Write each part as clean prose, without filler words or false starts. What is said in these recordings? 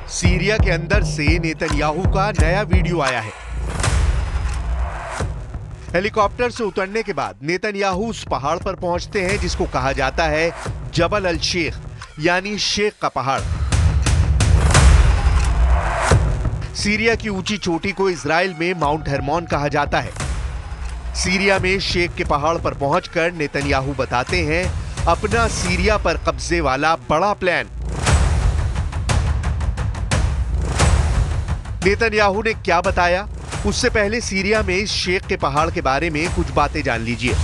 Syria के अंदर से नेतन्याहू का नया वीडियो आया है। हेलीकॉप्टर से उतरने के बाद नेतन्याहू उस पहाड़ पर पहुंचते हैं जिसको कहा जाता है जबल अल शेख, यानी शेख का पहाड़। सीरिया की ऊंची चोटी को इजराइल में माउंट हेरमोन कहा जाता है। सीरिया में शेख के पहाड़ पर पहुंचकर नेतन्याहू बताते हैं अपना सीरिया पर कब्जे वाला बड़ा प्लान। नेतन्याहू ने क्या बताया, उससे पहले सीरिया में इस शेख के पहाड़ के बारे में कुछ बातें जान लीजिए।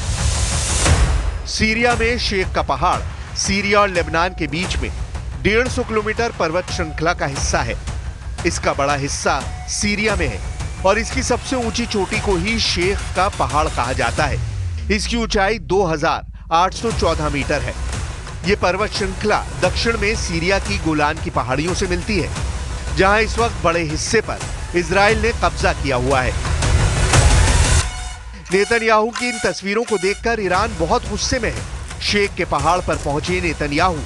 सीरिया में शेख का पहाड़ सीरिया और लेबनान के बीच में 150 किलोमीटर पर्वत श्रृंखला का हिस्सा है। इसका बड़ा हिस्सा सीरिया में है और इसकी सबसे ऊंची चोटी को ही शेख का पहाड़ कहा जाता है। इसकी ऊंचाई 2814 मीटर है। यह पर्वत श्रृंखला दक्षिण में सीरिया की गोलान की पहाड़ियों से मिलती है, जहां इस वक्त बड़े हिस्से पर इजराइल ने कब्जा किया हुआ है। नेतन्याहू की इन तस्वीरों को देखकर ईरान बहुत गुस्से में है। शेख के पहाड़ पर पहुंचे नेतन्याहू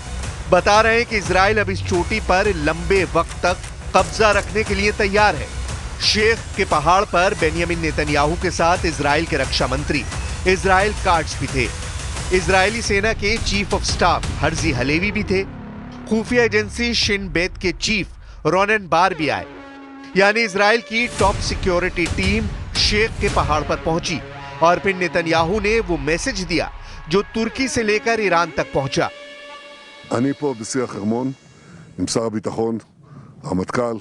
बता रहे हैं कि इजराइल अब इस चोटी पर लंबे वक्त तक कब्जा रखने के लिए तैयार है। शेख के पहाड़ पर बेंयामिन नेतन्याहू के साथ इजराइल के रक्षा मंत्री इजराइल काट्ज भी थे। इजरायली सेना के chief of staff Herzi Halevi भी थे। खुफिया एजेंसी शिन बेत के चीफ रोनेन बार भी आए। यानी इजराइल की टॉप सिक्योरिटी टीम शेख के पहाड़ पर पहुंची और फिर नेतन्याहू ने वो मैसेज दिया जो तुर्की से लेकर ईरान तक पहुंचा। אני פה בשיח חרמון עם שר הביטחון, הרמטכ"ל,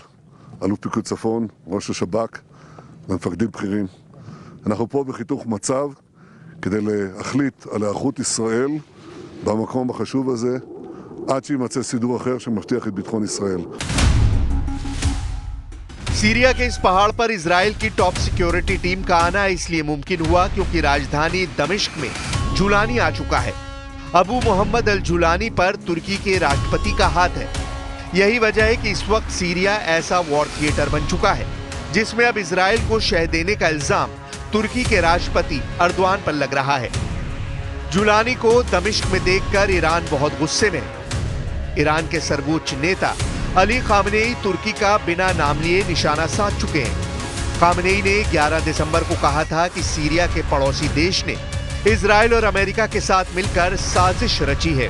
אלוף פיקוד צפון, ראש השב"כ ומפקדים בכירים. אנחנו פה בחיתוך מצב כדי להחליט על היערכות ישראל במקום החשוב הזה עד שימצא סידור אחר שמבטיח את ביטחון ישראל. सीरिया के इस पहाड़ पर इजराइल की टॉप सिक्योरिटी टीम का आना इसलिए मुमकिन हुआ क्योंकि राजधानी दमिश्क में जुलानी आ चुका है। अबू मोहम्मद अल जुलानी पर तुर्की के राष्ट्रपति का हाथ है। यही वजह है कि इस वक्त सीरिया ऐसा वॉर थिएटर बन चुका है जिसमें अब इजराइल को शह देने का इल्जाम तुर्की के राष्ट्रपति अर्दवान पर लग रहा है। जुलानी को दमिश्क में देखकर ईरान बहुत गुस्से में है। ईरान के सर्वोच्च नेता अली खामनेई तुर्की का बिना नाम लिए निशाना साध चुके हैं। खामनेई ने 11 दिसंबर को कहा था कि सीरिया के पड़ोसी देश ने इजराइल और अमेरिका के साथ मिलकर साजिश रची है।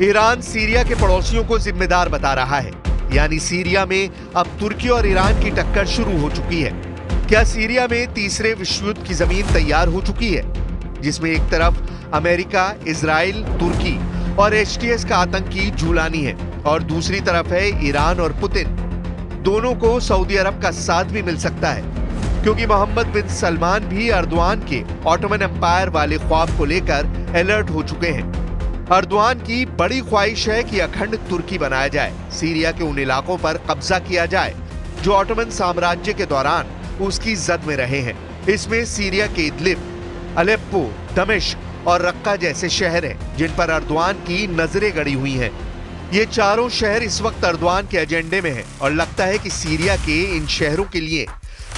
ईरान सीरिया के पड़ोसियों को जिम्मेदार बता रहा है। यानी सीरिया में अब तुर्की और ईरान की टक्कर शुरू हो चुकी है। क्या सीरिया में तीसरे विश्व युद्ध की जमीन तैयार हो चुकी है, जिसमें एक तरफ अमेरिका, इजराइल, तुर्की और एचटीएस का आतंकी जुलानी है और दूसरी तरफ है ईरान और पुतिन। दोनों को सऊदी अरब का साथ भी मिल सकता है क्योंकि मोहम्मद बिन सलमान भी अर्दवान के ऑटोमन एम्पायर वाले ख्वाब को लेकर अलर्ट हो चुके हैं। अर्दवान की बड़ी ख्वाहिश है कि अखंड तुर्की बनाया जाए, सीरिया के उन इलाकों पर कब्जा किया जाए जो ऑटोमन साम्राज्य के दौरान उसकी जद में रहे हैं। इसमें सीरिया के इदलिब, अलेप्पो, दमिश्क और रक्का जैसे शहर हैं जिन पर अर्दवान की नजरें गड़ी हुई हैं। ये चारों शहर इस वक्त अर्दवान के एजेंडे में हैं और लगता है कि सीरिया के इन शहरों के लिए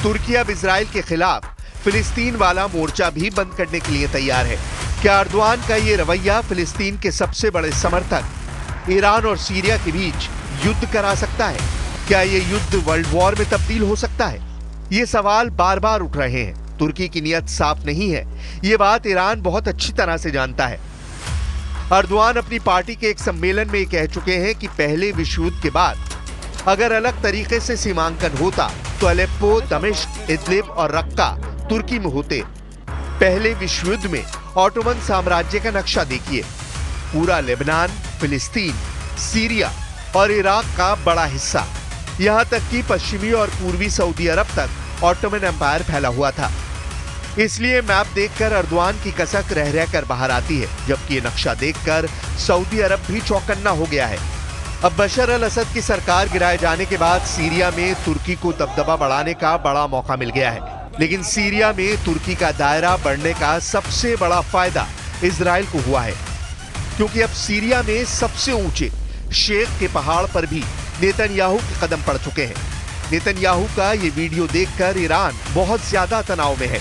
तुर्की अब इजराइल के खिलाफ फिलिस्तीन वाला मोर्चा भी बंद करने के लिए तैयार है। क्या अर्दवान का ये रवैया फिलिस्तीन के सबसे बड़े समर्थक ईरान और सीरिया के बीच युद्ध करा सकता है? क्या ये युद्ध वर्ल्ड वॉर में तब्दील हो सकता है? ये सवाल बार बार उठ रहे हैं। तुर्की की नीयत साफ नहीं है, ये बात ईरान बहुत अच्छी तरह से जानता है। अर्दवान अपनी पार्टी के एक सम्मेलन में कह चुके हैं कि पहले विश्व युद्ध के बाद अगर अलग तरीके से सीमांकन होता तो अलेप्पो, दमिश्क, इदलिब और रक्का तुर्की में होते। पहले विश्व युद्ध में ऑटोमन साम्राज्य का नक्शा देखिए। पूरा लेबनान, फिलिस्तीन, सीरिया और इराक का बड़ा हिस्सा, यहां तक कि पश्चिमी और पूर्वी सऊदी अरब तक ऑटोमन एम्पायर फैला हुआ था। इसलिए मैप देखकर अर्दवान की कसक रह रहकर बाहर आती है, जबकि ये नक्शा देखकर सऊदी अरब भी चौकन्ना हो गया है। अब बशर अल असद की सरकार गिराए जाने के बाद सीरिया में तुर्की को दबदबा बढ़ाने का बड़ा मौका मिल गया है। लेकिन सीरिया में तुर्की का दायरा बढ़ने का सबसे बड़ा फायदा इजराइल को हुआ है, क्योंकि अब सीरिया में सबसे ऊंचे शेख के पहाड़ पर भी नेतन्याहू के कदम पड़ चुके हैं। नेतन्याहू का ये वीडियो देखकर ईरान बहुत ज्यादा तनाव में है।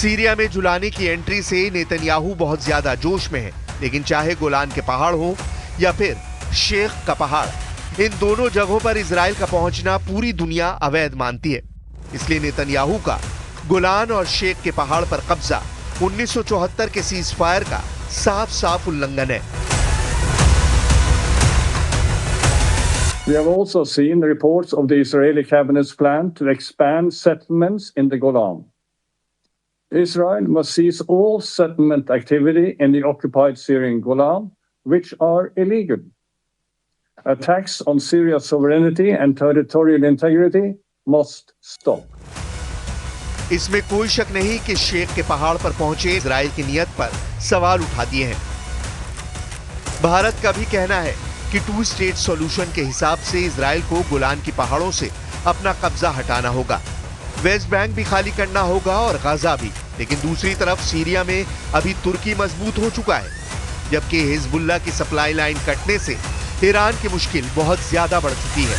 सीरिया में जुलानी की एंट्री से नेतन्याहू बहुत ज्यादा जोश में है, लेकिन चाहे गोलान के पहाड़ हो या फिर शेख का पहाड़, इन दोनों जगहों पर इजराइल का पहुंचना पूरी दुनिया अवैध मानती है। इसलिए नेतन्याहू का गोलान और शेख के पहाड़ पर कब्जा 1974 के सीज फायर का साफ साफ उल्लंघन है। We have also seen reports of the Israeli cabinet's plan to expand settlements in the Golan. Israel must cease all settlement activity in the occupied Syrian Golan, which are illegal. Attacks on Syria's sovereignty and territorial integrity must stop. इसमें कोई शक नहीं कि शेख के पहाड़ पर पहुंचे Israel की नीयत पर सवाल उठा दिए हैं। भारत का भी कहना है कि 2 स्टेट सॉल्यूशन के हिसाब से इजराइल को गोलान की पहाड़ों से अपना कब्जा हटाना होगा, वेस्ट बैंक भी खाली करना होगा और गाजा भी। लेकिन दूसरी तरफ सीरिया में अभी तुर्की मजबूत हो चुका है, जबकि हिजबुल्लाह की सप्लाई लाइन कटने से ईरान की मुश्किल बहुत ज्यादा बढ़ चुकी है।